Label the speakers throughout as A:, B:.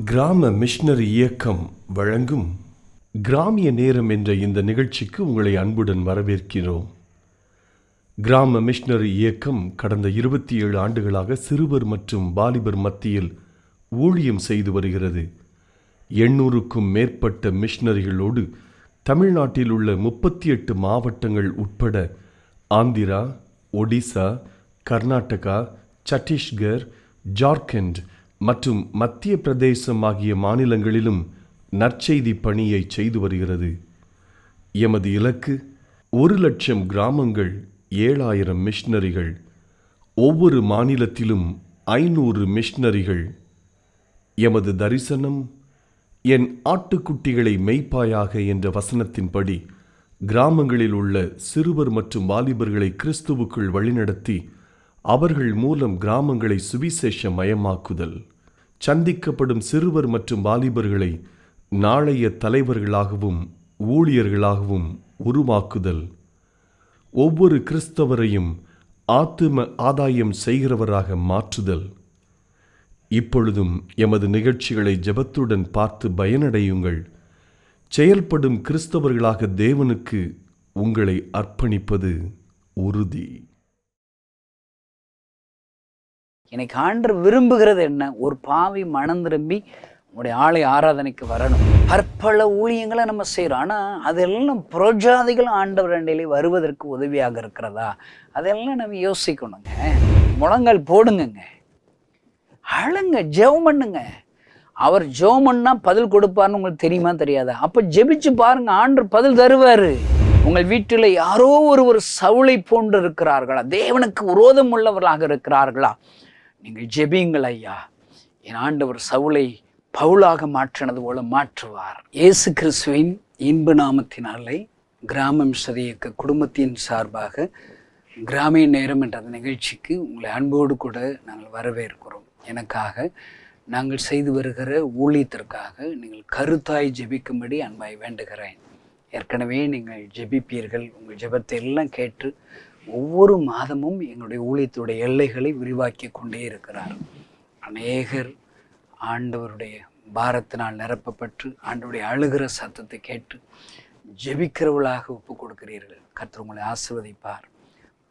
A: கிராம மிஷனரி இயக்கம் வழங்கும் கிராமிய நேரம் என்ற இந்த நிகழ்ச்சிக்கு உங்களை அன்புடன் வரவேற்கிறோம். கிராம மிஷனரி இயக்கம் கடந்த 27 ஆண்டுகளாக சிறுவர் மற்றும் வாலிபர் மத்தியில் ஊழியம் செய்து வருகிறது. 800க்கும் மேற்பட்ட மிஷனரிகளோடு தமிழ்நாட்டில் உள்ள 38 மாவட்டங்கள் உட்பட ஆந்திரா, ஒடிசா, கர்நாடகா, சத்தீஸ்கர், ஜார்க்கண்ட் மற்றும் மத்திய பிரதேசம் ஆகிய மாநிலங்களிலும் நற்செய்தி பணியை செய்து வருகிறது. எமது இலக்கு 1,00,000 கிராமங்கள், 7,000 மிஷனரிகள், ஒவ்வொரு மாநிலத்திலும் 500 மிஷனரிகள். எமது தரிசனம் என் ஆட்டுக்குட்டிகளை மேய்ப்பாயாக என்ற வசனத்தின்படி கிராமங்களில் உள்ள சிறுவர் மற்றும் வாலிபர்களை கிறிஸ்துவுக்குள் வழிநடத்தி அவர்கள் மூலம் கிராமங்களை சுவிசேஷ மயமாக்குதல், சந்திக்கப்படும் சிறுவர் மற்றும் வாலிபர்களை நாளைய தலைவர்களாகவும் ஊழியர்களாகவும் உருவாக்குதல், ஒவ்வொரு கிறிஸ்தவரையும் ஆத்தும ஆதாயம் செய்கிறவராக மாற்றுதல். இப்பொழுதும் எமது நிகழ்ச்சிகளை ஜெபத்துடன் பார்த்து பயனடையுங்கள். செயல்படும் கிறிஸ்தவர்களாக தேவனுக்கு உங்களை அர்ப்பணிப்பது உறுதி.
B: எனக்கு ஆண்டவர் விரும்புகிறது என்ன? ஒரு பாவி மனம் திரும்பி உங்களுடைய ஆலய ஆராதனைக்கு வரணும். பற்பல ஊழியங்களை நம்ம செய்கிறோம், ஆனால் அதெல்லாம் புறஜாதிகள் ஆண்டவர் அண்டையிலே வருவதற்கு உதவியாக இருக்கிறதா? அதெல்லாம் நம்ம யோசிக்கணுங்க. முழங்கால் போடுங்க, அழுங்க, ஜெபம் பண்ணுங்க. அவர் ஜெபம் பண்ணா பதில் கொடுப்பார்னு உங்களுக்கு தெரியுமா தெரியாதா? அப்போ ஜெபிச்சு பாருங்க, ஆண்டவர் பதில் தருவார். உங்கள் வீட்டில் யாரோ ஒரு சவுளை போன்று இருக்கிறார்களா? தேவனுக்கு விரோதம் உள்ளவர்களாக இருக்கிறார்களா? நீங்கள் ஜெபியுங்கள் ஐயா. என் ஆண்டவர் சவுளை பவுலாக மாற்றினது போல மாற்றுவார். இயேசு கிறிஸ்துவின் இன்ப நாமத்தினாலே கிராம மிஷனரி இயக்க குடும்பத்தின் சார்பாக கிராமிய நேரம் என்ற நிகழ்ச்சிக்கு உங்களை அன்போடு கூட நாங்கள் வரவேற்கிறோம். எனக்காக நாங்கள் செய்து வருகிற ஊழியத்திற்காக நீங்கள் கருத்தாய் ஜெபிக்கும்படி அன்பாய் வேண்டுகிறேன். ஏற்கனவே நீங்கள் ஜெபிப்பீர்கள். உங்கள் ஜெபத்தை எல்லாம் கேட்டு ஒவ்வொரு மாதமும் எங்களுடைய ஊழியத்துடைய எல்லைகளை விரிவாக்கி கொண்டே இருக்கிறார். அநேகர் ஆண்டவருடைய பாரத்தினால் நிரப்பப்பட்டு ஆண்டவருடைய அழுகிற சத்தத்தை கேட்டு ஜெபிக்கிறவர்களாக ஒப்பு கொடுக்கிறீர்கள். கர்த்தர் உங்களை ஆசீர்வதிப்பார்.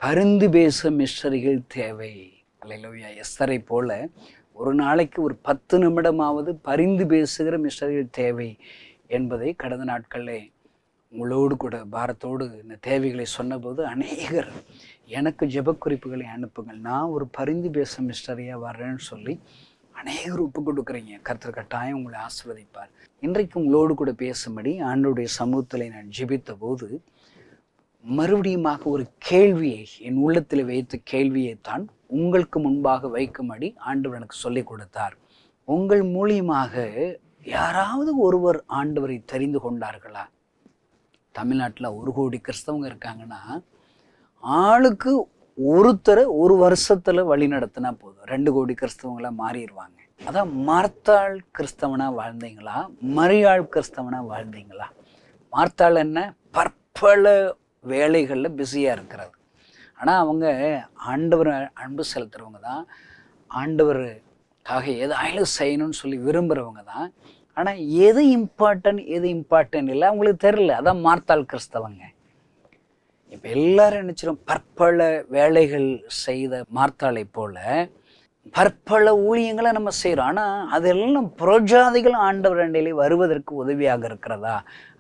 B: பரிந்து பேச மிஷனரிகள் தேவை. அல்லேலூயா. எஸ்தரை போல ஒரு நாளைக்கு ஒரு 10 நிமிடமாவது பரிந்து பேசுகிற மிஷனரிகள் தேவை என்பதை கடந்த நாட்களிலே உங்களோடு கூட பாரத்தோடு இந்த தேவைகளை சொன்னபோது அநேகர் எனக்கு ஜெப குறிப்புகளை அனுப்புங்கள், நான் ஒரு பரிந்து பேச மிஸ்டரியாக வர்றேன்னு சொல்லி அநேகர் ஒப்பு கொடுக்குறீங்க. கர்த்தர் கட்டாயம் உங்களை ஆசீர்வதிப்பார். இன்றைக்கு உங்களோடு கூட பேசும்படி ஆண்டவருடைய சமூகத்தில் நான் ஜெபித்த போது மறுபடியுமாக ஒரு கேள்வியை என் உள்ளத்தில் வைத்த கேள்வியைத்தான் உங்களுக்கு முன்பாக வைக்கும்படி ஆண்டவர் எனக்கு சொல்லிக் கொடுத்தார். உங்கள் மூலியமாக யாராவது ஒருவர் ஆண்டவரை தெரிந்து கொண்டார்களா? தமிழ்நாட்டில் 1 கோடி கிறிஸ்தவங்க இருக்காங்கன்னா ஆளுக்கு ஒருத்தரை ஒரு வருஷத்தில் வழி நடத்தினா போதும் 2 கோடி கிறிஸ்தவங்களாக மாறிடுவாங்க. அதான் மார்த்தாள் கிறிஸ்தவனாக வாழ்ந்தீங்களா, மரியாள் கிறிஸ்தவனாக வாழ்ந்தீங்களா? மார்த்தாள் என்ன, பற்பல வேலைகளில் பிஸியாக இருக்கிறது. ஆனால் அவங்க ஆண்டவர் அன்பு செலுத்துகிறவங்க தான், ஆண்டவருக்காக எதாயிலும் செய்யணும்னு சொல்லி விரும்புகிறவங்க தான். ஆனால் எது இம்பார்ட்டன்ட் இல்லை அவங்களுக்கு தெரில. அதான் மார்த்தாள் கிறிஸ்தவங்க. இப்போ எல்லாரும் நினச்சிடும் பற்பல வேலைகள் செய்த மார்த்தாளை போல பற்பல ஊழியங்களை நம்ம செய்கிறோம், ஆனால் அதெல்லாம் புறஜாதிகள் ஆண்டவர் அண்டையிலே வருவதற்கு உதவியாக இருக்கிறதா?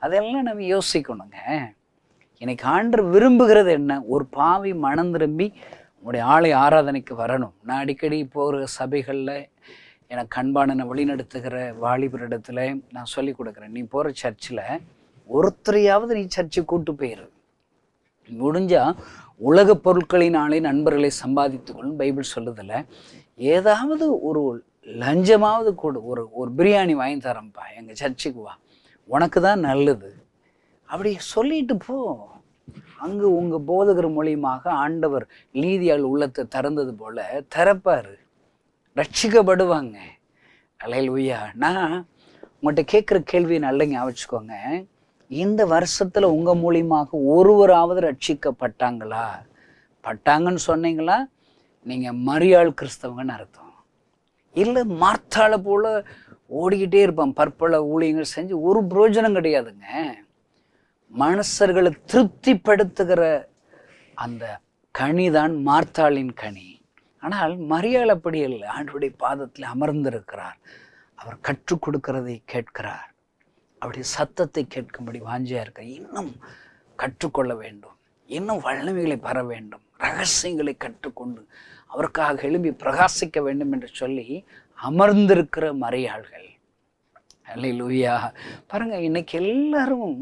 B: அதெல்லாம் நம்ம யோசிக்கணுங்க. எனக்கு ஆண்டவர் விரும்புகிறது என்ன? ஒரு பாவி மனம் திரும்பி உங்களுடைய ஆலய ஆராதனைக்கு வரணும். நான் அடிக்கடி போகிற சபைகளில் எனக்கு அன்பான வழிநடத்துகிற வாலிபரிடத்துல நான் சொல்லி கொடுக்குறேன், நீ போகிற சர்ச்சில் ஒருத்தரையாவது நீ சர்ச்சுக்கு கூட்டு போயிரு. முடிஞ்சால் உலக பொருட்களினாலே நண்பர்களை சம்பாதித்துக்கொள்ளும் பைபிள் சொல்லுதில்ல. ஏதாவது ஒரு லஞ்சமாவது கூட ஒரு பிரியாணி வாங்கி தரேன்ப்பா, எங்கள் சர்ச்சுக்கு வா, உனக்கு தான் நல்லது அப்படி சொல்லிட்டு போ. அங்கே உங்கள் போதகர் மூலியமாக ஆண்டவர் லீதியால் உள்ளத்தை திறந்தது போல திறப்பார், ரட்சிக்கப்படுவாங்க. அல்லேலூயா. நான் உங்கள்கிட்ட கேட்குற கேள்வியை நல்லா ஞாபகிச்சுக்கோங்க. இந்த வருஷத்தில் உங்கள் மூலியமாக ஒருவராவது பட்டாங்கன்னு சொன்னீங்களா? நீங்கள் மரியாள் கிறிஸ்தவங்கன்னு அர்த்தம். இல்லை மார்த்தாளை போல் ஓடிக்கிட்டே இருப்பான், பற்பல ஊழியங்கள் செஞ்சு ஒரு பிரயோஜனம் கிடையாதுங்க. மனுஷர்களை திருப்திப்படுத்துகிற அந்த கனிதான் மார்த்தாளின் கனி. ஆனால் மரியாள் அப்படி இல்லை. ஆண்டவருடைய பாதத்தில் அமர்ந்திருக்கிறார். அவர் கற்றுக் கொடுக்கிறதை கேட்கிறார். அவருடைய சத்தத்தை கேட்கும்படி வாஞ்சியா இருக்க, இன்னும் கற்றுக்கொள்ள வேண்டும், இன்னும் வல்லமைகளை பெற வேண்டும், ரகசியங்களை கற்றுக்கொண்டு அவருக்காக எழும்பி பிரகாசிக்க வேண்டும் என்று சொல்லி அமர்ந்திருக்கிற மரியாள்கள். அல்லேலூயா. பாருங்க, இன்னைக்கு எல்லாரும்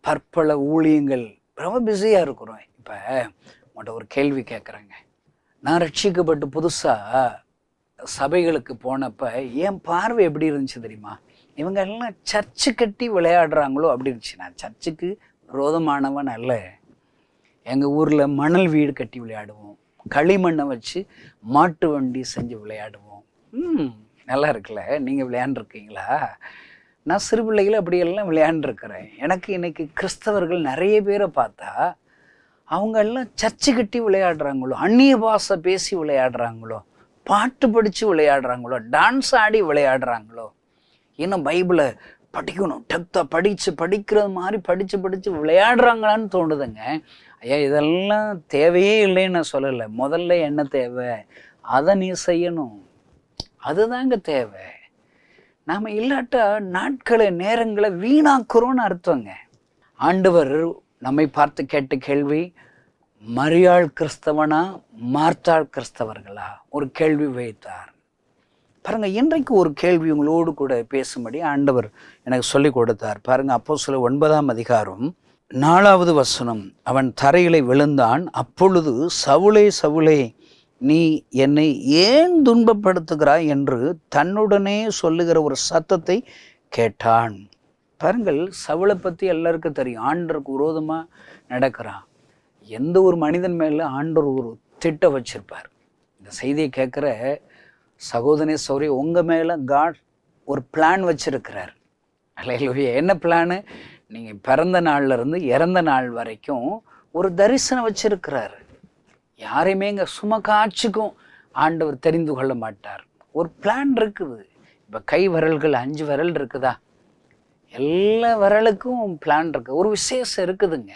B: பற்பல ஊழியங்கள் ரொம்ப பிஸியாக இருக்கிறோம். இப்போ உங்கள்கிட்ட ஒரு கேள்வி கேட்குறேங்க. நான் ரட்சிக்கப்பட்டு புதுசாக சபைகளுக்கு போனப்போ என் பார்வை எப்படி இருந்துச்சு தெரியுமா? இவங்க எல்லாம் சர்ச்சு கட்டி விளையாடுறாங்களோ அப்படி இருந்துச்சு. நான் சர்ச்சுக்கு விரோதமானவன் அல்ல. எங்கள் ஊரில் மணல் வீடு கட்டி விளையாடுவோம், களிமண்ணை வச்சு மாட்டு வண்டி செஞ்சு விளையாடுவோம். நல்லா இருக்குல்ல? நீங்கள் விளையாண்டுருக்கீங்களா? நான் சிறு பிள்ளைகளை அப்படியெல்லாம் விளையாண்டுருக்கிறேன். எனக்கு இன்னைக்கு கிறிஸ்தவர்கள் நிறைய பேரை பார்த்தா அவங்க எல்லாம் சர்ச்சு கட்டி விளையாடுறாங்களோ, அந்நிய பாஷை பேசி விளையாடுறாங்களோ, பாட்டு படித்து விளையாடுறாங்களோ, டான்ஸ் ஆடி விளையாடுறாங்களோ, இன்னும் பைபிளை படிக்கணும் டெப்த்தாக படிக்கிறது மாதிரி படித்து விளையாடுறாங்களான்னு தோணுதுங்க. ஐயா, இதெல்லாம் தேவையே இல்லைன்னு நான் சொல்லலை. முதல்ல என்ன தேவை? அதை நீ செய்யணும். அதுதாங்க தேவை. நாம் இல்லாட்டா நாட்களை நேரங்களை வீணாக்குறோன்னு அர்த்தங்க. ஆண்டவர் நம்மை பார்த்து கேட்ட கேள்வி, மரியாள் கிறிஸ்தவனா மார்த்தாள் கிறிஸ்தவர்களா? ஒரு கேள்வி வைத்தார். பாருங்க, இன்றைக்கு ஒரு கேள்வி உங்களோடு கூட பேசும்படி ஆண்டவர் எனக்கு சொல்லி கொடுத்தார். பாருங்க, அப்போஸ்தலர் 9ஆம் அதிகாரம் 4வது வசனம். அவன் தரையிலே விழுந்தான். அப்பொழுது சவுலே சவுலே, நீ என்னை ஏன் துன்பப்படுத்துகிறாய் என்று தன்னுடனே சொல்லுகிற ஒரு சத்தத்தை கேட்டான். பாருங்கள், சவுளை பற்றி எல்லாருக்கும் தெரியும். ஆண்டவருக்கு விரோதமாக நடக்கிறான். எந்த ஒரு மனிதன் மேலே ஆண்டவர் ஒரு திட்டம் வச்சிருப்பார். இந்த செய்தியை கேட்குற சகோதரனே சௌரி, உங்கள் மேலே காட் ஒரு பிளான் வச்சிருக்கிறார். அல்லேலூயா. என்ன பிளானு? நீங்கள் பிறந்த நாள்லேருந்து இறந்த நாள் வரைக்கும் ஒரு தரிசனம் வச்சிருக்கிறார். யாரையுமே இங்கே சும்மா காட்சிக்கும் ஆண்டவர் தெரிந்து கொள்ள மாட்டார். ஒரு பிளான் இருக்குது. இப்போ கை விரல்கள் 5 விரல் இருக்குதா? எல்லா விரலுக்கும் பிளான் இருக்குது, ஒரு விசேஷம் இருக்குதுங்க.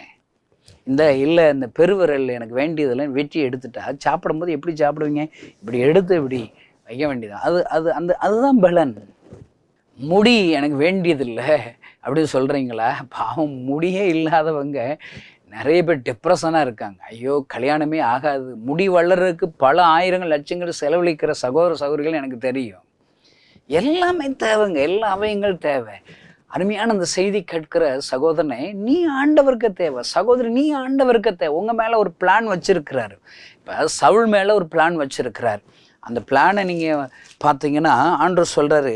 B: இந்த பெருவிரல் எனக்கு வேண்டியதெல்லாம் வெட்டி எடுத்துட்டா சாப்பிடும்போது எப்படி சாப்பிடுவீங்க? இப்படி எடுத்து இப்படி வைக்க வேண்டியதான். அதுதான் பலன். முடி எனக்கு வேண்டியதில்லை அப்படின்னு சொல்கிறீங்களா? பாவம், முடியே இல்லாதவங்க நிறைய பேர் டிப்ரெஷனாக இருக்காங்க. ஐயோ, கல்யாணமே ஆகாது, முடி வளர்றதுக்கு பல ஆயிரங்கள் லட்சங்கள் செலவழிக்கிற சகோதர சகோதரிகள் எனக்கு தெரியும். எல்லாமே தேவைங்க, எல்லா அவயங்கள் தேவை. அருமையான அந்த செய்தி கேட்கிற சகோதரனை, நீ ஆண்டவருக்கு தேவை. சகோதரி, நீ ஆண்டவருக்கு தேவை. உங்கள் மேலே ஒரு பிளான் வச்சிருக்கிறாரு. இப்போ சவுல் மேலே ஒரு பிளான் வச்சிருக்கிறார். அந்த பிளானை நீங்கள் பார்த்தீங்கன்னா ஆண்டவர் சொல்கிறாரு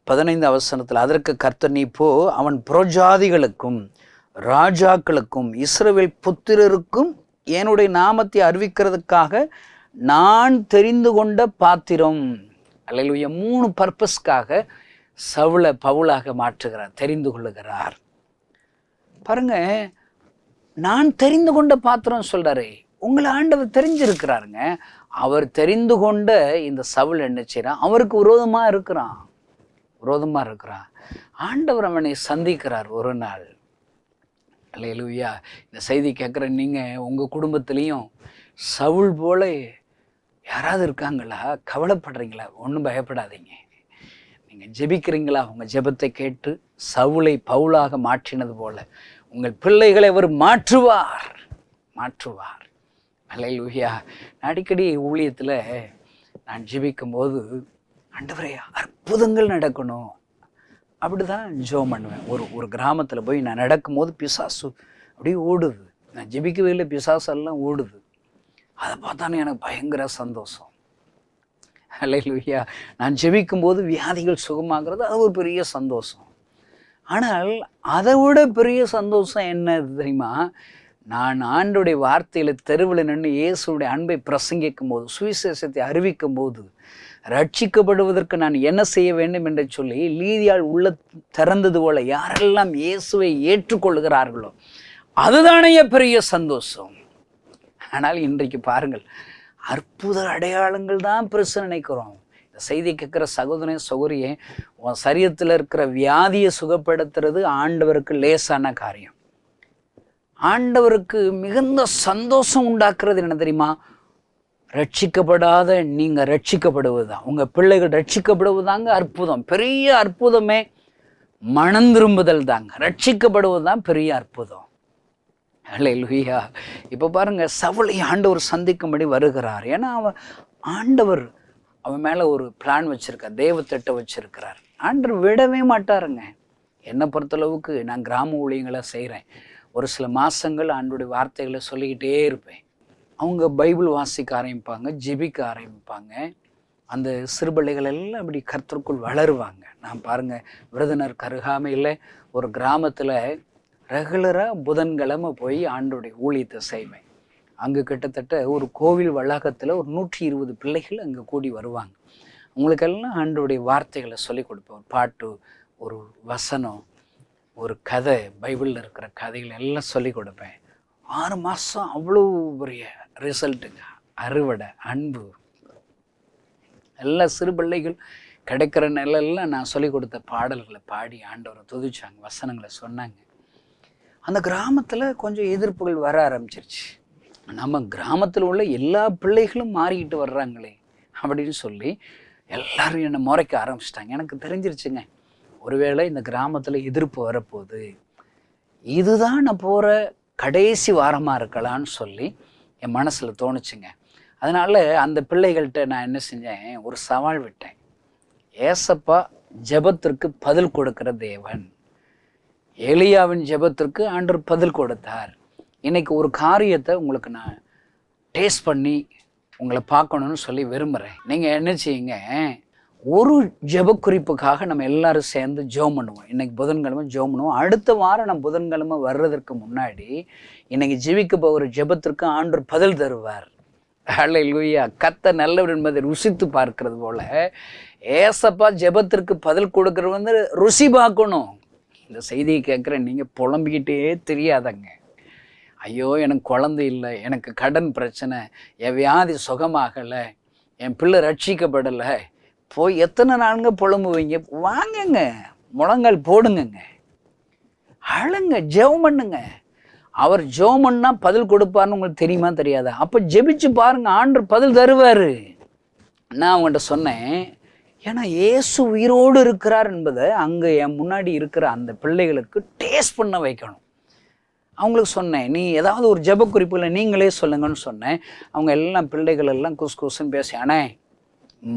B: 15 வசனத்தில், அதற்கு கர்த்தர், நீ போ, அவன் புறஜாதிகளுக்கும் ராஜாக்களுக்கும் இஸ்ரவேல் புத்திரருக்கும் என்னுடைய நாமத்தை அறிவிக்கிறதுக்காக நான் தெரிந்து கொண்ட பாத்திரம். அல்லேலூயா. 3 பர்பஸ்க்காக சவுளை பவுலாக மாற்றுகிறார், தெரிந்து கொள்ளுகிறார். பாருங்க, நான் தெரிந்து கொண்ட பாத்திரம் சொல்றாரு. உங்களை ஆண்டவர் தெரிஞ்சிருக்கிறாருங்க. அவர் தெரிந்து கொண்ட இந்த சவுல் என்ன செய்யறான்? அவருக்கு விரோதமாக இருக்கிறான். ஆண்டவர் அவனை சந்திக்கிறார் ஒரு நாள். அல்லேலூயா. இந்த செய்தி கேட்குற நீங்கள் உங்கள் குடும்பத்துலேயும் சவுல் போல யாராவது இருக்காங்களா? கவலைப்படுறீங்களா? ஒன்றும் பயப்படாதீங்க. நீங்கள் ஜெபிக்கிறீங்களா? உங்கள் ஜெபத்தை கேட்டு சவுலை பவுலாக மாற்றினது போல உங்கள் பிள்ளைகளை அவர் மாற்றுவார். அல்லேலூயா. அடிக்கடி ஊழியத்தில் நான் ஜெபிக்கும் போது, ஆண்டவரே அற்புதங்கள் நடக்கணும் அப்படிதான் ஜெபம் பண்ணுவேன். ஒரு கிராமத்தில் போய் நான் நடக்கும்போது பிசாசு அப்படியே ஓடுது. நான் ஜெபிக்கவே இல்லை, பிசாசெல்லாம் ஓடுது. அதை பார்த்தானே எனக்கு பயங்கர சந்தோஷம். அல்லேலூயா. நான் ஜெபிக்கும்போது வியாதிகள் சுகமாகிறது, அது ஒரு பெரிய சந்தோஷம். ஆனால் அதை விட பெரிய சந்தோஷம் என்ன தெரியுமா? நான் ஆண்டோடைய வார்த்தையில் தெருவில் நின்று இயேசுடைய அன்பை பிரசங்கிக்கும் போது, சுவிசேஷத்தை அறிவிக்கும் போது, ரட்சிக்கப்படுவதற்கு நான் என்ன செய்ய வேண்டும் என்று சொல்லி லீதியால் உள்ள திறந்தது போல யாரெல்லாம் இயேசுவை ஏற்றுக்கொள்கிறார்களோ அதுதானே பெரிய சந்தோஷம். ஆனால் இன்றைக்கு பாருங்கள், அற்புத அடையாளங்கள் தான் பெருசு நினைக்கிறோம். இந்த செய்தி கேட்குற சகோதரன் சகோதரியே, உன் சரீரத்தில் இருக்கிற வியாதியை சுகப்படுத்துறது ஆண்டவருக்கு லேசான காரியம். ஆண்டவருக்கு மிகுந்த சந்தோஷம் உண்டாக்குறது என்ன தெரியுமா? ரட்சிக்கப்படாத நீங்கள் ரட்சிக்கப்படுவது தான், உங்கள் பிள்ளைகள் ரட்சிக்கப்படுவதாங்க அற்புதம். பெரிய அற்புதமே மனம் திரும்புதல் தாங்க. ரட்சிக்கப்படுவது தான் பெரிய அற்புதம். அல்லேலூயா. இப்போ பாருங்க, சவுலை ஆண்டவர் சந்திக்கும்படி வருகிறார். ஏன்னா ஆண்டவர் அவன் மேலே ஒரு பிளான் வச்சிருக்கார், தேவத்திட்ட வச்சிருக்கிறார். ஆண்டவர் விடவே மாட்டாருங்க. என்னை பொறுத்தளவுக்கு நான் கிராம ஊழியங்களை செய்கிறேன். ஒரு சில மாதங்கள் ஆண்டோடைய வார்த்தைகளை சொல்லிக்கிட்டே இருப்பேன். அவங்க பைபிள் வாசிக்க ஆரம்பிப்பாங்க, ஜெபிக்க ஆரம்பிப்பாங்க. அந்த சிறுபிள்ளைகள் எல்லாம் அப்படி கர்த்தருக்குள் வளருவாங்க. நான் பாருங்கள், விருதுநர் கருகாமையில் ஒரு கிராமத்தில் ரெகுலராக புதன்கிழமை போய் ஆண்டோடைய ஊழியத்தை செய்வேன். அங்கே கிட்டத்தட்ட ஒரு கோவில் வளாகத்தில் ஒரு 120 பிள்ளைகள் அங்கே கூடி வருவாங்க. அவங்களுக்கெல்லாம் ஆண்டோடைய வார்த்தைகளை சொல்லிக் கொடுப்பேன். ஒரு பாட்டு, ஒரு வசனம், ஒரு கதை, பைபிளில் இருக்கிற கதைகள் எல்லாம் சொல்லிக் கொடுப்பேன். 6 மாதம் அவ்வளோ பெரிய ரிசல்ட்டுங்க. அறுவடை, அன்பு. எல்லா சிறு பிள்ளைகள் கிடைக்கிற நிலையெல்லாம் நான் சொல்லிக் கொடுத்த பாடல்களை பாடி ஆண்டவரை துதிச்சாங்க, வசனங்களை சொன்னாங்க. அந்த கிராமத்தில் கொஞ்சம் எதிர்ப்புகள் வர ஆரம்பிச்சிருச்சு. நம்ம கிராமத்தில் உள்ள எல்லா பிள்ளைகளும் மாறிக்கிட்டு வர்றாங்களே அப்படின்னு சொல்லி எல்லாரும் என்னை முறைக்க ஆரம்பிச்சிட்டாங்க. எனக்கு தெரிஞ்சிருச்சுங்க, ஒருவேளை இந்த கிராமத்தில் எதிர்ப்பு வரப்போகுது, இதுதான் நான் போகிற கடைசி வாரமாக இருக்கலான்னு சொல்லி என் மனசில் தோணுச்சுங்க. அதனால் அந்த பிள்ளைகள்கிட்ட நான் என்ன செஞ்சேன், ஒரு சவால் விட்டேன். ஏசப்பா ஜெபத்திற்கு பதில் கொடுக்கிற தேவன். எலியாவின் ஜெபத்திற்கு ஆண்டவர் பதில் கொடுத்தார். இன்னைக்கு ஒரு காரியத்தை உங்களுக்கு நான் டேஸ்ட் பண்ணி உங்களை பார்க்கணுன்னு சொல்லி விரும்புகிறேன். நீங்கள் என்ன செய்யுங்க, ஒரு ஜெப குறிப்புக்காக நம்ம எல்லாரும் சேர்ந்து ஜெபம் பண்ணுவோம். இன்னைக்கு புதன்கிழமை ஜெபம் பண்ணுவோம். அடுத்த வாரம் நம்ம புதன்கிழமை வர்றதற்கு முன்னாடி இன்னைக்கு ஜெபிக்க போகிற ஜெபத்திற்கு ஆண்டவர் பதில் தருவார். அல்லேலூயா. கர்த்தர் நல்லவர் என்பதை ருசித்து பார்க்கிறது போல ஏசப்பா ஜெபத்திற்கு பதில் கொடுக்கறது ருசி பார்க்கணும். இந்த செய்தியை கேட்குற நீங்கள் புலம்பிக்கிட்டே தெரியாதங்க. ஐயோ, எனக்கு குழந்தை இல்லை, எனக்கு கடன் பிரச்சனை, என் வியாதி சுகமாகலை, என் பிள்ளை ரட்சிக்கப்படலை, போய் எத்தனை நாளுங்க புலம்புவீங்க? வாங்கங்க, முழங்கால் போடுங்கங்க, அழுங்க, ஜெபம் பண்ணுங்க. அவர் ஜெபம் பண்ணா பதில் கொடுப்பார்னு உங்களுக்கு தெரியுமா தெரியாதா? அப்போ ஜெபிச்சு பாருங்க, ஆண்டவர் பதில் தருவார். நான் அவங்கள்ட்ட சொன்னேன், ஏன்னா இயேசு உயிரோடு இருக்கிறார் என்பதை அங்கே என் முன்னாடி இருக்கிற அந்த பிள்ளைகளுக்கு டேஸ்ட் பண்ண வைக்கணும். அவங்களுக்கு சொன்னேன், நீ ஏதாவது ஒரு ஜெப குறிப்புகளை நீங்களே சொல்லுங்கன்னு சொன்னேன். அவங்க எல்லாம் பிள்ளைகள் எல்லாம் குசு குசுன்னு பேசி, அண்ணே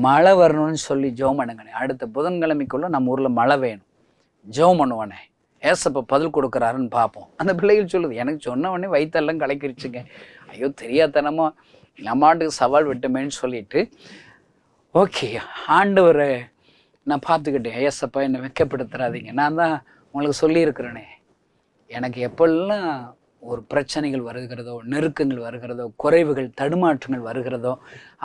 B: மழை வரணும்னு சொல்லி ஜெபம் பண்ணுங்கண்ணே, அடுத்த புதன்கிழமைக்குள்ளே நம்ம ஊரில் மழை வேணும், ஜெபம் பண்ணுவானே, ஏசப்பா பதில் கொடுக்குறாருன்னு பார்ப்போம். அந்த பிள்ளைகள் சொல்லுது, எனக்கு சொன்ன உடனே வயிற்றெல்லாம் கலக்கிருச்சுங்க. ஐயோ, தெரியாதனமா நம்மாட்டுக்கு சவால் விட்டுமேன்னு சொல்லிட்டு, ஓகே ஆண்டவரை நான் பார்த்துக்கிட்டேன். ஏசப்பா என்னை வெட்கப்படுத்துறாதீங்க, நான் தான் உங்களுக்கு சொல்லியிருக்கிறேனே, எனக்கு எப்பெல்லாம் ஒரு பிரச்சனைகள் வருகிறதோ, நெருக்கங்கள் வருகிறதோ, குறைவுகள் தடுமாற்றங்கள் வருகிறதோ,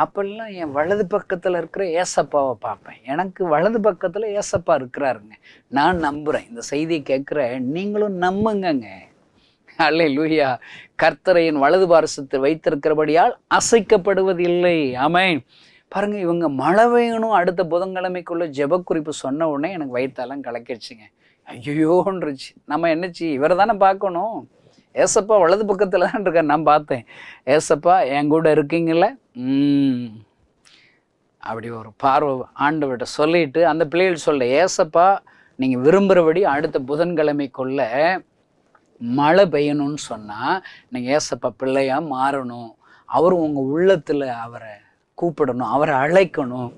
B: அப்பெல்லாம் என் வலது பக்கத்தில் இருக்கிற ஏசப்பாவை பார்ப்பேன். எனக்கு வலது பக்கத்தில் ஏசப்பா இருக்கிறாருங்க. நான் நம்புகிறேன். இந்த செய்தியை கேட்குற நீங்களும் நம்புங்கங்க. அல்லேலூயா. கர்த்தரையின் வலது பாரசத்தை வைத்திருக்கிறபடியால் அசைக்கப்படுவதில்லை. ஆமென். பாருங்க, இவங்க மழை வேணும் அடுத்த புதன்கிழமைக்குள்ள ஜெப குறிப்பு சொன்ன உடனே எனக்கு வயிற்றெல்லாம் கலக்கிடுச்சுங்க. ஐயோன்றுச்சு. நம்ம என்னச்சு, இவரை தானே பார்க்கணும். ஏசப்பா வலது பக்கத்தில் தான் இருக்கார். நான் பார்த்தேன், ஏசப்பா என் கூட இருக்கீங்கள, அப்படி ஒரு பார்வை ஆண்டவர்கிட்ட சொல்லிட்டு அந்த பிள்ளைகள் சொல்ல, ஏசப்பா நீங்கள் விரும்புகிறபடி அடுத்த புதன்கிழமைக்குள்ள மழை பெய்யணும்னு சொன்னால் நீங்கள் ஏசப்பா பிள்ளையாக மாறணும், அவர் உங்கள் உள்ளத்தில் அவரை கூப்பிடணும், அவரை அழைக்கணும்.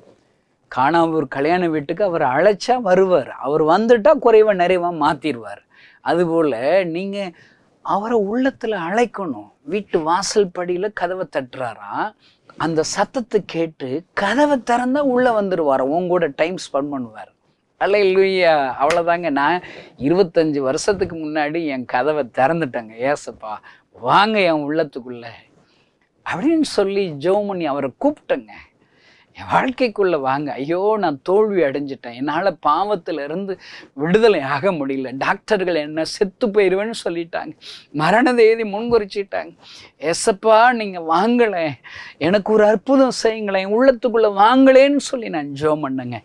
B: காணாமூர் கல்யாண வீட்டுக்கு அவர் அழைச்சா வருவார், அவர் வந்துட்டால் குறைவா நிறைவா மாற்றிடுவார். அதுபோல் நீங்கள் அவரை உள்ளத்தில் அழைக்கணும். வீட்டு வாசல் படியில் கதவை தட்டுறாராம், அந்த சத்தத்தை கேட்டு கதவை திறந்தா உள்ளே வந்துடுவார், உங்கூட டைம் ஸ்பெண்ட் பண்ணுவார். அல்லேலூயா. அவ்வளோதாங்க. நான் 25 வருஷத்துக்கு முன்னாடி என் கதவை திறந்துட்டேங்க. ஏசப்பா வாங்க என் உள்ளத்துக்குள்ள அப்படின்னு சொல்லி ஜெபம் பண்ணி அவரை கூப்பிட்டேங்க. என் வாழ்க்கைக்குள்ளே வாங்க. ஐயோ, நான் தோல்வி அடைஞ்சிட்டேன், என்னால் பாவத்தில் இருந்து விடுதலை ஆக முடியல, டாக்டர்கள் என்ன செத்து போயிடுவேன்னு சொல்லிட்டாங்க, மரண தேதி முன்குறிச்சிட்டாங்க. ஏசப்பா நீங்கள் வாங்கலை, எனக்கு ஒரு அற்புதம் செய்யுங்களேன், என் உள்ளத்துக்குள்ளே வாங்கலேன்னு சொல்லி நான் ஜெபம் பண்ணுங்க.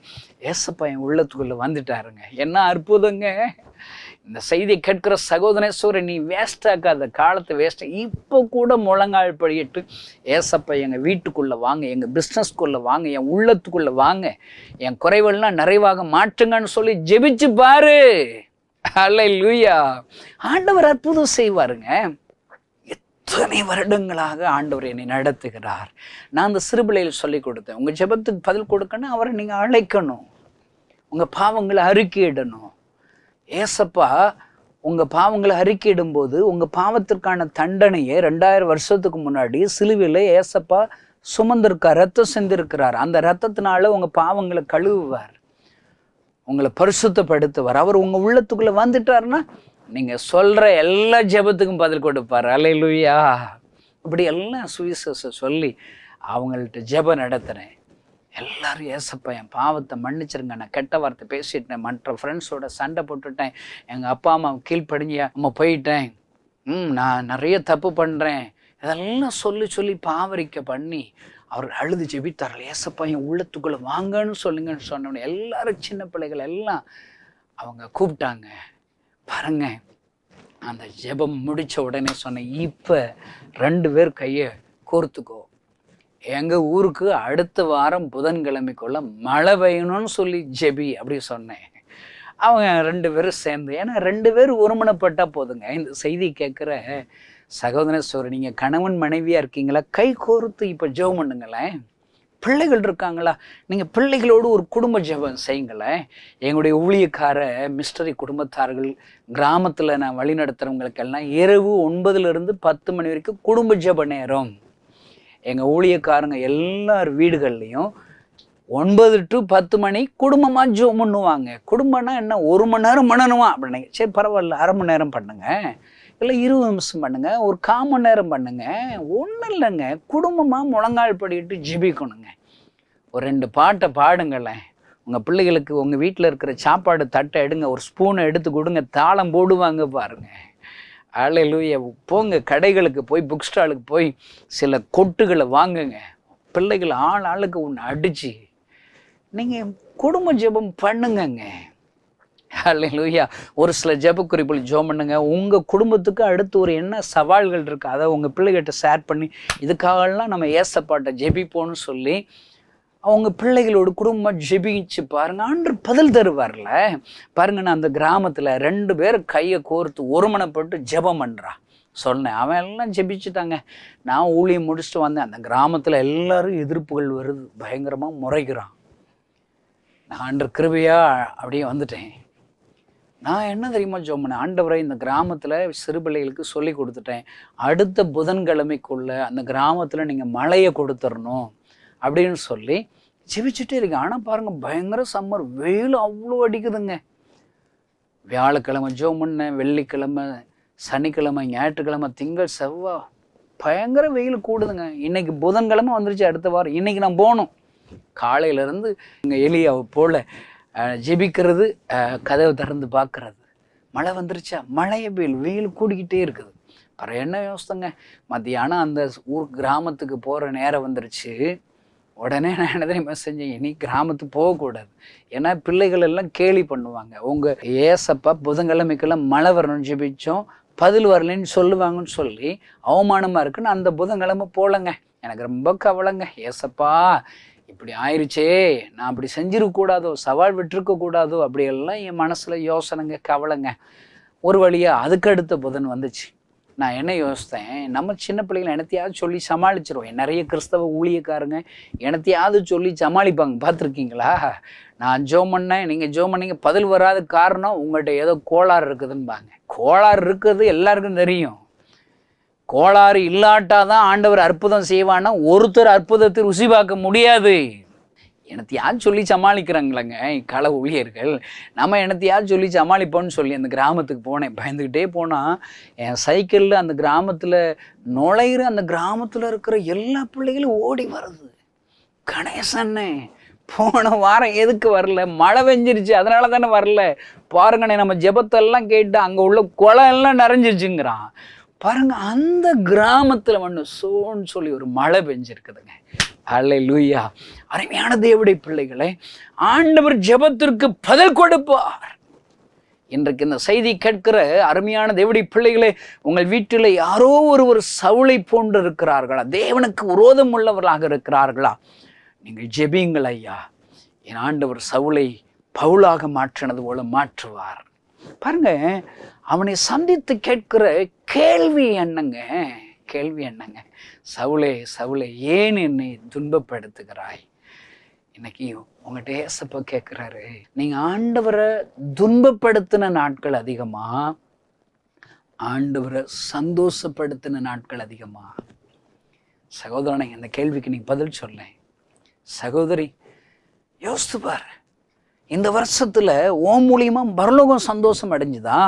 B: ஏசப்பா என் உள்ளத்துக்குள்ளே வந்துட்டாருங்க. என்ன அற்புதங்க! இந்த செய்தியை கேட்கிற சகோதரேஸ்வரன், நீ வேஸ்டாக்காத, காலத்தை வேஸ்ட். இப்போ கூட முழங்கால் படியிட்டு ஏசப்பா எங்கள் வீட்டுக்குள்ளே வாங்க, எங்கள் பிஸ்னஸ்க்குள்ளே வாங்க, என் உள்ளத்துக்குள்ளே வாங்க, என் குறைவெல்லாம் நிறைவாக மாற்றுங்கன்னு சொல்லி ஜெபிச்சு பாரு. அல்லேலூயா! ஆண்டவர் அற்புதம் செய்வாருங்க. எத்தனை வருடங்களாக ஆண்டவர் என்னை நடத்துகிறார். நான் அந்த சிறுபிள்ளையில் சொல்லி கொடுத்தேன், உங்கள் ஜெபத்துக்கு பதில் கொடுக்கணும், அவரை நீங்கள் அழைக்கணும், உங்கள் பாவங்களை அறிக்கையிடணும். ஏசப்பா உங்கள் பாவங்களை அறிக்கையிடும்போது உங்கள் பாவத்திற்கான தண்டனையை 2000 வருஷத்துக்கு முன்னாடி சிலுவையில் ஏசப்பா சுமந்திருக்கார், ரத்தம் செஞ்சிருக்கிறார். அந்த ரத்தத்தினால உங்கள் பாவங்களை கழுவுவார், உங்களை பரிசுத்தப்படுத்துவார். அவர் உங்கள் உள்ளத்துக்குள்ளே வந்துட்டாருன்னா நீங்கள் சொல்கிற எல்லா ஜெபத்துக்கும் பதில் கொடுப்பார். அல்லேலூயா! இப்படி எல்லாம் சுவிசேஷம் சொல்லி அவங்கள்ட்ட ஜெபம் நடத்துகிறேன். எல்லாரும் ஏசப்பா என் பாவத்தை மன்னிச்சிருங்க, நான் கெட்ட வார்த்தை பேசிட்டேன், மற்ற ஃப்ரெண்ட்ஸோட சண்டை போட்டுட்டேன், எங்கள் அப்பா அம்மா கீழ்ப்படிஞ்ச அம்மா போயிட்டேன், நான் நிறைய தப்பு பண்ணுறேன், இதெல்லாம் சொல்லி சொல்லி பாவரிக்கை பண்ணி அவர் அழுது ஜெபித்தார்கள். ஏசப்பா என் உள்ளத்துக்குள்ளே வாங்கன்னு சொல்லுங்கன்னு சொன்னோன்னே எல்லாரும் சின்ன பிள்ளைகள் எல்லாம் அவங்க கூப்பிட்டாங்க. பாருங்க, அந்த ஜெபம் முடித்த உடனே சொன்னேன், இப்போ 2 பேர் கையை கோர்த்துக்கோ, எங்கள் ஊருக்கு அடுத்த வாரம் புதன்கிழமைக்குள்ள மழை பெய்யணும்னு சொல்லி ஜெபி அப்படி சொன்னேன். அவங்க 2 பேரும் சேர்ந்து, ஏன்னா 2 பேர் ஒருமனப்பட்டால் போதுங்க. இந்த செய்தி கேட்குற சகோதரேஸ்வரர், நீங்கள் கணவன் மனைவியாக இருக்கீங்களா, கை கோர்த்து இப்போ ஜெபம் பண்ணுங்களேன். பிள்ளைகள் இருக்காங்களா, நீங்கள் பிள்ளைகளோடு ஒரு குடும்ப ஜெபம் செய்யுங்களேன். எங்களுடைய ஊழியக்கார மிஸ்டரி குடும்பத்தார்கள் கிராமத்தில் நான் வழி நடத்துகிறவங்களுக்கெல்லாம் இரவு 9லிருந்து 10 மணி வரைக்கும் குடும்ப ஜெப நேரம். எங்கள் ஊழியக்காரங்க எல்லார் வீடுகள்லையும் 9 to 10 மணி குடும்பமாக ஜெபம் பண்ணுவாங்க. குடும்பம்னா என்ன, 1 மணி நேரம் பண்ணணுமா அப்படின்னா, சரி பரவாயில்ல, அரை மணி நேரம் பண்ணுங்க, இல்லை 20 நிமிஷம் பண்ணுங்க, ஒரு 1/4 மணி நேரம் பண்ணுங்க, ஒன்றும் இல்லைங்க. குடும்பமாக முழங்கால் படிட்டு ஜெபிக்கணுங்க. ஒரு 2 பாட்டை பாடுங்களேன். உங்கள் பிள்ளைகளுக்கு உங்கள் வீட்டில் இருக்கிற சாப்பாடு தட்டை எடுங்க, ஒரு ஸ்பூனை எடுத்து கொடுங்க, தாளம் போடுவாங்க பாருங்க. அல்லேலூயா! போங்க, கடைகளுக்கு போய், புக் ஸ்டாலுக்கு போய் சில கொட்டுகளை வாங்குங்க, பிள்ளைகள் ஆளுக்கு ஒன்று அடிச்சு நீங்கள் குடும்ப ஜெபம் பண்ணுங்கங்க. அல்லேலூயா! ஒரு சில ஜெப குறிப்புகள் ஜெபம் பண்ணுங்க. உங்கள் குடும்பத்துக்கு அடுத்து ஒரு என்ன சவால்கள் இருக்குது, அதை உங்கள் பிள்ளைகிட்ட ஷேர் பண்ணி, இதுக்காகலாம் நம்ம ஏசப்பாட்ட ஜெபிப்போன்னு சொல்லி அவங்க பிள்ளைகளோட குடும்பமாக ஜெபிச்சு பாருங்க, ஆண்டவர் பதில் தருவார்ல. பாருங்க, நான் அந்த கிராமத்தில் 2 பேர் கையை கோர்த்து ஒருமனப்பட்டு ஜெபம் பண்ணுறான் சொன்னேன். அவன் எல்லாம் ஜெபிச்சுட்டாங்க. நான் ஊழியம் முடிச்சுட்டு வந்தேன். அந்த கிராமத்தில் எல்லாரும் எதிர்ப்புகள் வருது, பயங்கரமாக முறைக்கிறான். நான் ஆண்டவர் கிருபையாக அப்படியே வந்துட்டேன். நான் என்ன தெரியுமா ஜெபம் பண்ணேன், ஆண்டவரை இந்த கிராமத்தில் சிறு பிள்ளைகளுக்கு சொல்லி கொடுத்துட்டேன், அடுத்த புதன்கிழமைக்குள்ள அந்த கிராமத்தில் நீங்கள் மழையை கொடுத்துடணும் அப்படின்னு சொல்லி ஜெபிச்சுட்டே இருக்கேன். ஆனால் பாருங்கள், பயங்கர சம்மர், வெயில் அவ்வளோ அடிக்குதுங்க. வியாழக்கிழமை ஜெபம் பண்ணேன், வெள்ளிக்கிழமை, சனிக்கிழமை, ஞாயிற்றுக்கிழமை, திங்கள், செவ்வாய் பயங்கர வெயில் கூடுதுங்க. இன்னைக்கு புதன்கிழமை வந்துருச்சு, அடுத்த வாரம். இன்னைக்கு நான் போகணும். காலையிலேருந்து இங்கே எலியாவை போல் ஜெபிக்கிறது, கதவை திறந்து பார்க்குறது. மழை வந்துருச்சா, மழையை வெயில் கூடிக்கிட்டே இருக்குது. அப்புறம் என்ன யோசித்தங்க, மத்தியானம் அந்த கிராமத்துக்கு போகிற நேரம் வந்துருச்சு. உடனே நான் என்ன தெரியுமா செஞ்சேன், இனி கிராமத்துக்கு போகக்கூடாது, ஏன்னா பிள்ளைகள் எல்லாம் கேலி பண்ணுவாங்க, உங்கள் ஏசப்பா புதன்கிழமைக்கெல்லாம் மழை வரணும்னு ஜெபிச்சோம், பதில் வரலன்னு சொல்லுவாங்கன்னு சொல்லி அவமானமாக இருக்குன்னு அந்த புதன்கிழமை போகலங்க. எனக்கு ரொம்ப கவலைங்க. ஏசப்பா இப்படி ஆயிடுச்சே, நான் அப்படி செஞ்சிருக்கக்கூடாதோ, சவால் விட்டுருக்கக்கூடாதோ, அப்படியெல்லாம் என் மனசில் யோசனைங்க, கவலைங்க. ஒரு வழியாக அதுக்கு அடுத்த புதன் வந்துச்சு. நான் என்ன யோசித்தேன், நம்ம சின்ன பிள்ளைகளை எனத்தையாவது சொல்லி சமாளிச்சிருவோம். நிறைய கிறிஸ்தவ ஊழியக்காரங்க எனத்தையாவது சொல்லி சமாளிப்பாங்க, பார்த்துருக்கீங்களா? நான் ஜெபம் பண்ணேன், நீங்கள் ஜெபம் பண்ணீங்க, பதில் வராத காரணம் உங்கள்கிட்ட ஏதோ கோளாறு இருக்குதுன்பாங்க. கோளாறு இருக்குது எல்லாருக்கும் தெரியும். கோளாறு இல்லாட்டாதான் ஆண்டவர் அற்புதம் செய்வான்னா ஒருத்தர் அற்புதத்தை ருசி பார்க்க முடியாது. எனத்தையாவது சொல்லி சமாளிக்கிறாங்களேங்க கள ஊழியர்கள். நம்ம எனத்தையாவது சொல்லி சமாளிப்போன்னு சொல்லி அந்த கிராமத்துக்கு போனேன். பயந்துக்கிட்டே போனால் என் சைக்கிளில் அந்த கிராமத்தில் நுழையிற, அந்த கிராமத்தில் இருக்கிற எல்லா பிள்ளைகளும் ஓடி வருது. கணேசண்ணே போன வாரம் எதுக்கு வரல? மழை பெஞ்சிருச்சு, அதனால தானே வரல. பாருங்கண்ணே, நம்ம ஜெபத்தெல்லாம் கேட்டு அங்கே உள்ள குளம் எல்லாம் நிறைஞ்சிச்சுங்கிறான். பாருங்க, அந்த கிராமத்தில் மண்ணு சோன்னு சொல்லி ஒரு மழை பெஞ்சிருக்குதுங்க. அல்லேலூயா. அருமையான தேவனுடைய பிள்ளைகளே, ஆண்டவர் ஜெபத்திற்கு பதில் கொடுப்பார். இன்றைக்கு இந்த செய்தி கேட்கிற அருமையான தேவனுடைய பிள்ளைகளே, உங்கள் வீட்டில் யாரோ ஒருவர் சவுளை போன்று இருக்கிறார்களா? தேவனுக்கு விரோதம் உள்ளவர்களாக இருக்கிறார்களா? நீங்கள் ஜெபியுங்கள் ஐயா. என் ஆண்டவர் சவுளை பவுலாக மாற்றினது போல மாற்றுவார். பாருங்க, அவனை சந்தித்து கேட்கிற கேள்வி என்னங்க? கேள்வி என்னங்க? சவுளே சவுளே, ஏன் என்னை துன்பப்படுத்துகிறாய்? இன்னைக்கு உங்கள்கிட்ட ஏசப்பா கேட்குறாரு, நீங்கள் ஆண்டவரை துன்பப்படுத்தின நாட்கள் அதிகமா, ஆண்டவரை சந்தோஷப்படுத்தின நாட்கள் அதிகமா? சகோதரனை, இந்த கேள்விக்கு நீ பதில் சொல்ல. சகோதரி, யோசித்து பாரு. இந்த வருஷத்துல ஓ மூலியமா பரலோகம் சந்தோஷம் அடைஞ்சுதா?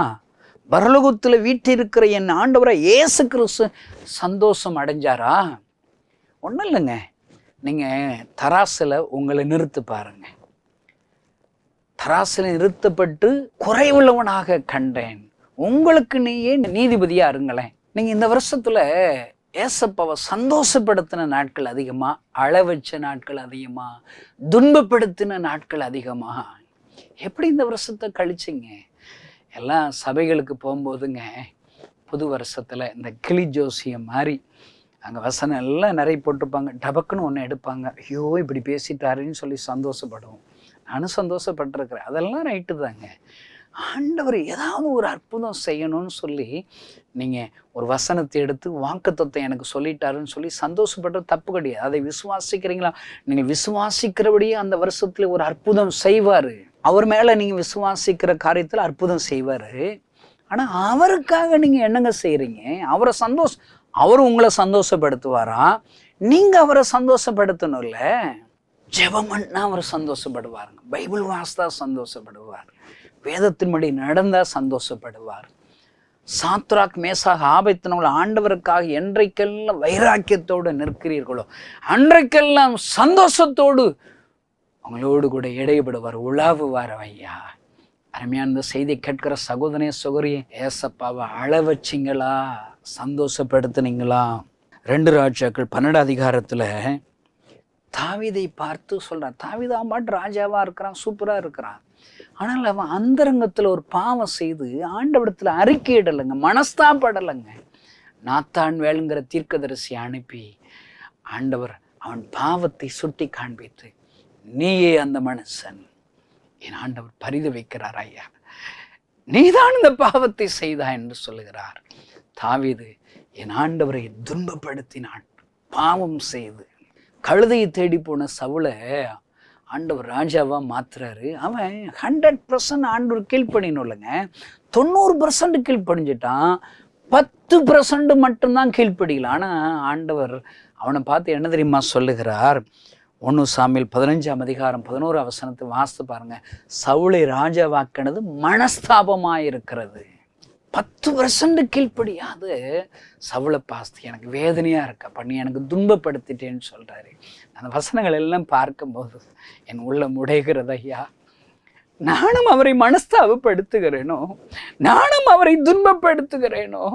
B: பரலோகத்துல வீட்டிருக்கிற என் ஆண்டவரை இயேசு கிறிஸ்து சந்தோஷம் அடைஞ்சாரா? ஒன்றும் இல்லைங்க. நீங்கள் தராசில் உங்களை நிறுத்து பாருங்க. தராசில் நிறுத்தப்பட்டு குறைவுள்ளவனாக கண்டேன், உங்களுக்கு நீயே நீதிபதியா இருங்களேன். நீங்கள் இந்த வருஷத்துல ஏசப்பாவை சந்தோஷப்படுத்தின நாட்கள் அதிகமா, அழ வச்ச நாட்கள் அதிகமா, துன்பப்படுத்தின நாட்கள் அதிகமா? எப்படி இந்த வருஷத்தை கழிச்சிங்க? எல்லாம் சபைகளுக்கு போகும்போதுங்க, புது வருஷத்துல இந்த கிளி ஜோசியம் மாதிரி அங்கே வசனம் எல்லாம் நிறைய போட்டிருப்பாங்க. டபக்குன்னு ஒன்று எடுப்பாங்க. ஐயோ இப்படி பேசிட்டாருன்னு சொல்லி சந்தோஷப்படுவோம். நானும் சந்தோஷப்பட்டிருக்கிறேன். அதெல்லாம் ரைட்டு தாங்க. ஆண்டவர் ஏதாவது ஒரு அற்புதம் செய்யணும்னு சொல்லி நீங்கள் ஒரு வசனத்தை எடுத்து வாக்குத்தத்தத்தை எனக்கு சொல்லிட்டாருன்னு சொல்லி சந்தோஷப்படுறது தப்பு கிடையாது. அதை விசுவாசிக்கிறீங்களா? நீங்கள் விசுவாசிக்கிறபடியே அந்த வருஷத்துல ஒரு அற்புதம் செய்வார். அவர் மேலே நீங்கள் விசுவாசிக்கிற காரியத்தில் அற்புதம் செய்வார். ஆனால் அவருக்காக நீங்கள் என்னங்க செய்கிறீங்க? அவர் உங்களை சந்தோஷப்படுத்துவாரா? நீங்கள் அவரை சந்தோஷப்படுத்தணும்ல. ஜெபம்னா அவர் சந்தோஷப்படுவாருங்க. பைபிள் வாசித்தா சந்தோஷப்படுவார். வேதத்தின்படி நடந்தால் சந்தோஷப்படுவார். சாத்ராக் மேசாக் ஆபேத்நேகோ ஆண்டவருக்காக என்றைக்கெல்லாம் வைராக்கியத்தோடு நிற்கிறீர்களோ அன்றைக்கெல்லாம் சந்தோஷத்தோடு அவங்களோடு கூட இடைப்படுவார், உலாவுவார். ஐயா, அருமையான இந்த செய்தி கேட்கிற சகோதரனே சகோதரியே, ஏசப்பாவை அழ வச்சிங்களா? சந்தோஷப்படுத்துனீங்களா? 2 ராஜாக்கள் 12 அதிகாரத்தில் தாவீதை பார்த்து சொல்கிறான். தாவீது பாட்டு ராஜாவாக இருக்கிறான், சூப்பராக இருக்கிறான். ஆனால் அவன் அந்தரங்கத்தில் ஒரு பாவம் செய்து ஆண்டவரிடத்தில் அறிக்கையிடலைங்க, மனஸ்தாப்படலைங்க. நாத்தான் வேலுங்கிற தீர்க்கதரிசி அனுப்பி ஆண்டவர் அவன் பாவத்தை சுட்டி காண்பித்து, நீயே அந்த மனுஷன், என் ஆண்டவர் பரிதவிக்கிறார். ஐயா, நீதான் இந்த பாவத்தை செய்தா என்று சொல்லுகிறார். தாவீது என் ஆண்டவரை துன்பப்படுத்தினான், பாவம் செய்து. கழுதையை தேடி போன சவுளை ஆண்டவர் ராஜாவா மாத்துறாரு. அவன் 100% ஆண்டவர் கீழ்ப்படினும் இல்லைங்க, 90% கீழ்ப்படிஞ்சிட்டான். 10% மட்டும்தான் கீழ்ப்படியல. ஆனால் ஆண்டவர் அவனை பார்த்து என்ன தெரியுமா சொல்லுகிறார்? 1 சாமுவேல் 15ஆம் அதிகாரம் 11 வசனத்தை வாசித்து பாருங்க. சவுளை ராஜாவாக்கினது மனஸ்தாபமாக இருக்கிறது. 10% கீழ்ப்படியாது சவுளை பார்த்து எனக்கு வேதனையாக இருக்கா, பண்ணி எனக்கு துன்பப்படுத்திட்டேன்னு சொல்கிறாரு. அந்த வசனங்கள் எல்லாம் பார்க்கும்போது என் உள்ளம் உடைகிறது. ஐயா, நானும் அவரை மனஸ்தாபப்படுத்துகிறேனோ? நானும் அவரை துன்பப்படுத்துகிறேனோ?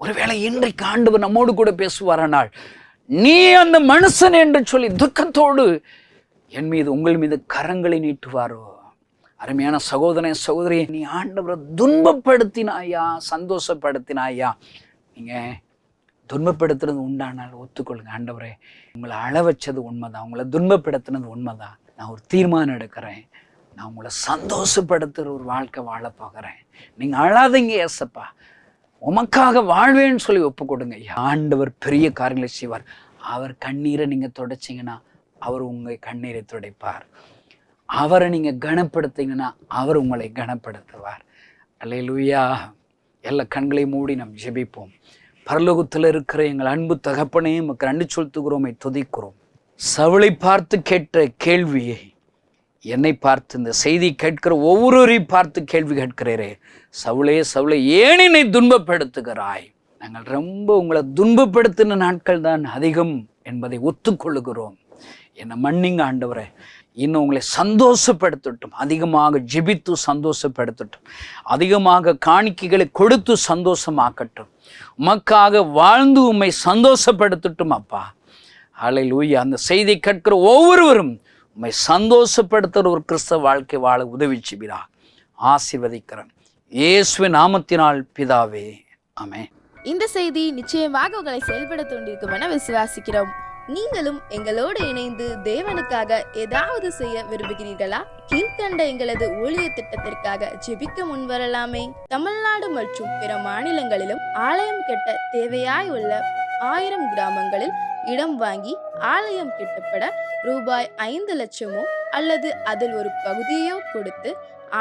B: ஒருவேளை இன்றைக்கு ஆண்டவர் நம்மோடு கூட பேசுவாரானால், நீ அந்த மனுஷன் என்று சொல்லி துக்கத்தோடு என் மீது உங்கள் மீது கரங்களை நீட்டுவாரோ? அருமையான சகோதரனே சகோதரி, நீ ஆண்டவரை துன்பப்படுத்தினாயா, சந்தோஷப்படுத்தினாயா? நீங்கள் துன்பப்படுத்துறது உண்டானால் ஒத்துக்கொள்ளுங்க. ஆண்டவரே, உங்களை அழ வச்சது உண்மைதான், உங்களை துன்பப்படுத்தினது உண்மைதான். நான் ஒரு தீர்மானம் எடுக்கிறேன், நான் உங்களை சந்தோஷப்படுத்துகிற ஒரு வாழ்க்கை வாழ போகிறேன். நீங்கள் அழாதீங்க ஏசப்பா, உமக்காக வாழ்வேன்னு சொல்லி ஒப்பு கொடுங்க. ஆண்டவர் பெரிய காரியங்களை செய்வார். அவர் கண்ணீரை நீங்கள் துடைச்சிங்கன்னா அவர் உங்கள் கண்ணீரை துடைப்பார். அவரை நீங்கள் கனப்படுத்திங்கன்னா அவர் உங்களை கனப்படுத்துவார். அல்லேலூயா. எல்லா கண்களையும் மூடி நாம் ஜெபிப்போம். பரலோகத்தில் இருக்கிற எங்கள் அன்பு தகப்பனே, நமக்கு நன்றி செலுத்துகிறோம், துதிக்கிறோம். சவுளை பார்த்து கேட்ட கேள்வியை என்னை பார்த்து இந்த செய்தி கேட்கிற ஒவ்வொருவரையும் பார்த்து கேள்வி கேட்கிறீரே, சவுளே சவுளே, ஏன் என்னை துன்பப்படுத்துகிறாய்? நாங்கள் ரொம்ப உங்களை துன்பப்படுத்தின நாட்கள் தான் அதிகம் என்பதை ஒத்துக்கொள்ளுகிறோம். என்னை மன்னிங்க ஆண்டவரே. இன்னும் உங்களை சந்தோஷப்படுத்தட்டும், அதிகமாக ஜெபித்து சந்தோஷப்படுத்தட்டும், அதிகமாக காணிக்கைகளை கொடுத்து சந்தோஷமாக்கட்டும், உமக்காக வாழ்ந்து உம்மை சந்தோஷப்படுத்தட்டும் அப்பா. ஹல்லேலூயா. அந்த செய்தியை கேட்கிற ஒவ்வொருவரும் உம்மை சந்தோஷப்படுத்துகிற ஒரு கிறிஸ்தவ வாழ்க்கை வாழ உதவி செய்வீரா. ஆசீர்வதிக்கிறேன் இயேசுவின் நாமத்தினால் பிதாவே, ஆமென்.
C: இந்த செய்தி நிச்சயமாக உங்களை செயல்பட தூண்டிருக்கும் என விசுவாசிக்கிறோம். நீங்களும் எங்களோடு இணைந்து தேவனுக்காக ஏதாவது செய்ய விரும்புகிறீர்களா? கீழ்கண்ட எங்களது ஊழிய திட்டத்திற்காக ஜெபிக்க முன்வரலாமே. தமிழ்நாடு மற்றும் பிற மாநிலங்களிலும் ஆலயம் கட்ட தேவையாய் உள்ள 1000 கிராமங்களில் இடம் வாங்கி ஆலயம் கட்டப்பட ரூபாய் 5 லட்சமோ அல்லது அதில் ஒரு பகுதியோ கொடுத்து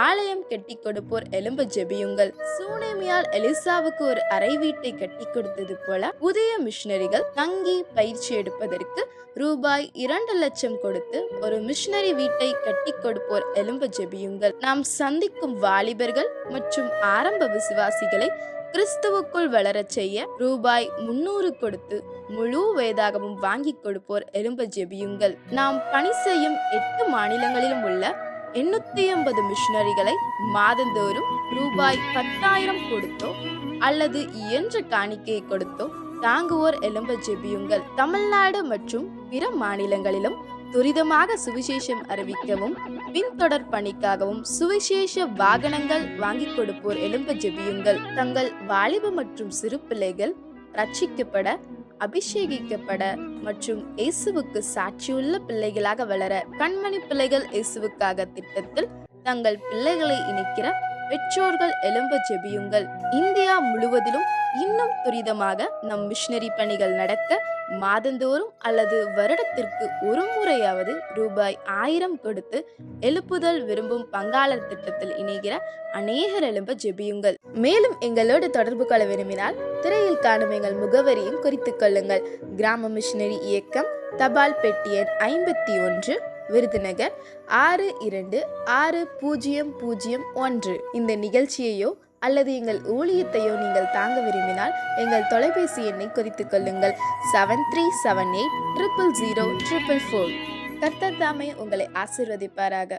C: ஆலயம் கட்டி கொடுப்போர் எழும்ப ஜெபியுங்கள். சூனேமியால் எலிசாவுக்கு ஒரு அறை வீட்டை கட்டி கொடுத்தது போல புதிய மிஷனரிகள் தங்கி பயிற்சி எடுப்பதற்கு ரூபாய் 2 லட்சம் கொடுத்து ஒரு மிஷனரி வீட்டை கட்டி கொடுப்போர் எழும்ப ஜெபியுங்கள். நாம் சந்திக்கும் வாலிபர்கள் மற்றும் ஆரம்ப விசுவாசிகளை கிறிஸ்துவுக்குள் வளரச் செய்ய ரூபாய் 300 கொடுத்து முழு வேதாகமும் வாங்கி கொடுப்போர் எழும்ப ஜெபியுங்கள். நாம் பணி செய்யும் 8 மாநிலங்களிலும் உள்ள 880 மிஷனரிகளை மாதந்தோறும் ரூபாய் 10,000 கொடுத்தோ அல்லது இயன்ற காணிக்கையை கொடுத்தோ தாங்குவோர் எழும்ப ஜெபியுங்கள். தமிழ்நாடு மற்றும் பிற மாநிலங்களிலும் துரிதமாக சுவிசேஷம் அறிவிக்கவும் பின்தொடர் பணிக்காகவும் சுவிசேஷ வாகனங்கள் வாங்கி கொடுப்போர் எழும்ப ஜெபியுங்கள். தங்கள் வாலிப மற்றும் சிறு பிள்ளைகள் ரட்சிக்கப்பட, அபிஷேகிக்கப்பட மற்றும் இயேசுவுக்கு சாட்சியுள்ள பிள்ளைகளாக வளர கண்மணி பிள்ளைகள் இயேசுவுக்காக திட்டத்தில் தங்கள் பிள்ளைகளை இணைக்கிற பெற்றோர்கள் எழும்ப ஜெபியுங்கள். இந்தியா முழுவதிலும் இன்னும் துரிதமாக நம் மிஷனரி பணிகள் நடக்க மாதந்தோறும் அல்லது வருடத்திற்கு ஒரு முறையாவது ரூபாய் 1000 கொடுத்து எழுப்புதல் விரும்பும் பங்காளர் திட்டத்தில் இணைகிற அநேகர் எழும்ப ஜெபியுங்கள். மேலும் எங்களோடு தொடர்பு கொள்ள விரும்பினால் திரையில் காணும் எங்கள் முகவரியும் குறித்துக் கொள்ளுங்கள். கிராம மிஷனரி இயக்கம், தபால் பெட்டி எண் 51, விருதுநகர் 626001. இந்த நிகழ்ச்சியையோ அல்லது எங்கள் ஊழியத்தையோ நீங்கள் தாங்க விரும்பினால் எங்கள் தொலைபேசி எண்ணை குறித்துக் கொள்ளுங்கள். 7378 000 444. கர்த்தர் தாமே உங்களை ஆசீர்வதிப்பாராக.